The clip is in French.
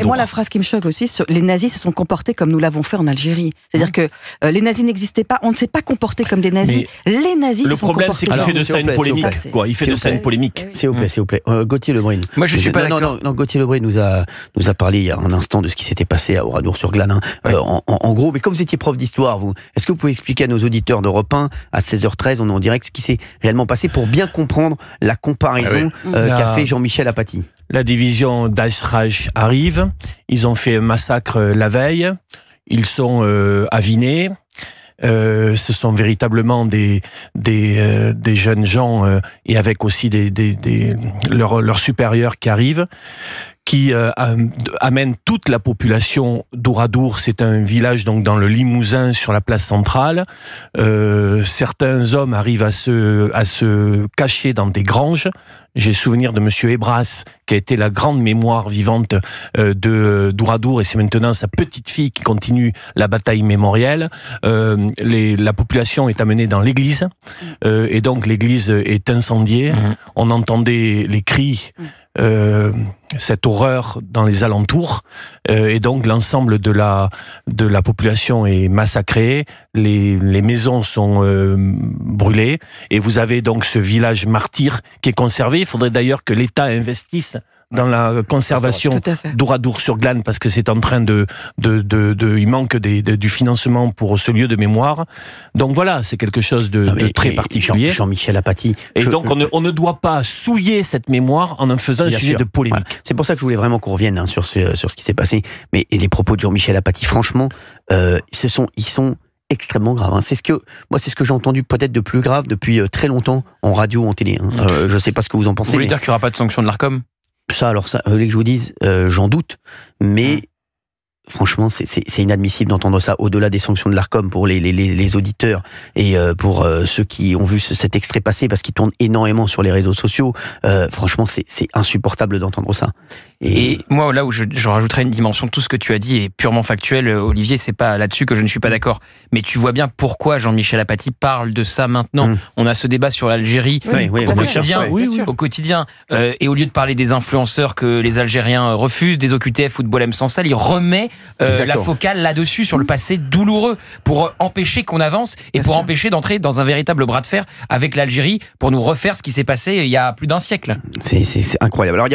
moi, la phrase qui me choque aussi, les nazis se sont comportés comme nous l'avons fait en Algérie. C'est-à-dire que les nazis n'existaient pas, on ne s'est pas comporté comme des nazis. Les nazis se sont comportés. Le problème, c'est qu'il fait de ça une polémique. Il fait de ça une polémique. S'il vous plaît. Gauthier Lebret. Moi, je suis pas d'accord. Non, Gauthier Lebret nous a parlé il y a un instant de ce qui s'était passé à Oradour-sur-Glane. En gros, mais comme vous étiez prof d'histoire, est-ce que vous pouvez expliquer à nos auditeurs d'Europe 1, à 16h13, on est en direct, ce qui s'est réellement passé pour bien comprendre la comparaison qu'a fait Jean-Michel Apathy? La division d'Al-Sarraj arrive, ils ont fait un massacre la veille, ils sont à Vinay. Ce sont véritablement des jeunes gens et avec aussi leurs supérieurs qui arrivent, qui amènent toute la population d'Ouradour. C'est un village donc dans le Limousin sur la place centrale. Certains hommes arrivent à se cacher dans des granges. J'ai souvenir de Monsieur Ebras, qui a été la grande mémoire vivante d'Ouradour, et c'est maintenant sa petite fille qui continue la bataille mémorielle. La population est amenée dans l'église, et donc l'église est incendiée. On entendait les cris, cette horreur dans les alentours, et donc l'ensemble de la population est massacrée, les maisons sont brûlées, et vous avez donc ce village martyr qui est conservé. Il faudrait d'ailleurs que l'État investisse dans la conservation d'Ouradour-sur-Glane, parce que c'est en train il manque du financement pour ce lieu de mémoire. Donc voilà, c'est quelque chose de très particulier. Jean-Michel Apathy. Et donc on ne doit pas souiller cette mémoire en faisant un sujet de polémique. Ouais. C'est pour ça que je voulais vraiment qu'on revienne sur ce qui s'est passé. Mais les propos de Jean-Michel Apathy, franchement, ils sont extrêmement grave. C'est ce que j'ai entendu peut-être de plus grave depuis très longtemps en radio, en télé. Je ne sais pas ce que vous en pensez. Vous voulez dire qu'il n'y aura pas de sanction de l'Arcom ? Ça, vous voulez que je vous dise, j'en doute, mais franchement, c'est inadmissible d'entendre ça au-delà des sanctions de l'Arcom pour les auditeurs et pour ceux qui ont vu cet extrait passer, parce qu'il tourne énormément sur les réseaux sociaux. Franchement, c'est insupportable d'entendre ça. Et moi, là où je rajouterais une dimension, tout ce que tu as dit est purement factuel, Olivier, c'est pas là-dessus que je ne suis pas d'accord. Mais tu vois bien pourquoi Jean-Michel Apathy parle de ça maintenant. On a ce débat sur l'Algérie au quotidien. Et au lieu de parler des influenceurs que les Algériens refusent, des OQTF, football M sans salle, il remet la focale là-dessus, sur le passé douloureux, pour empêcher qu'on avance et pour empêcher d'entrer dans un véritable bras de fer avec l'Algérie, pour nous refaire ce qui s'est passé il y a plus d'un siècle. C'est incroyable. Alors,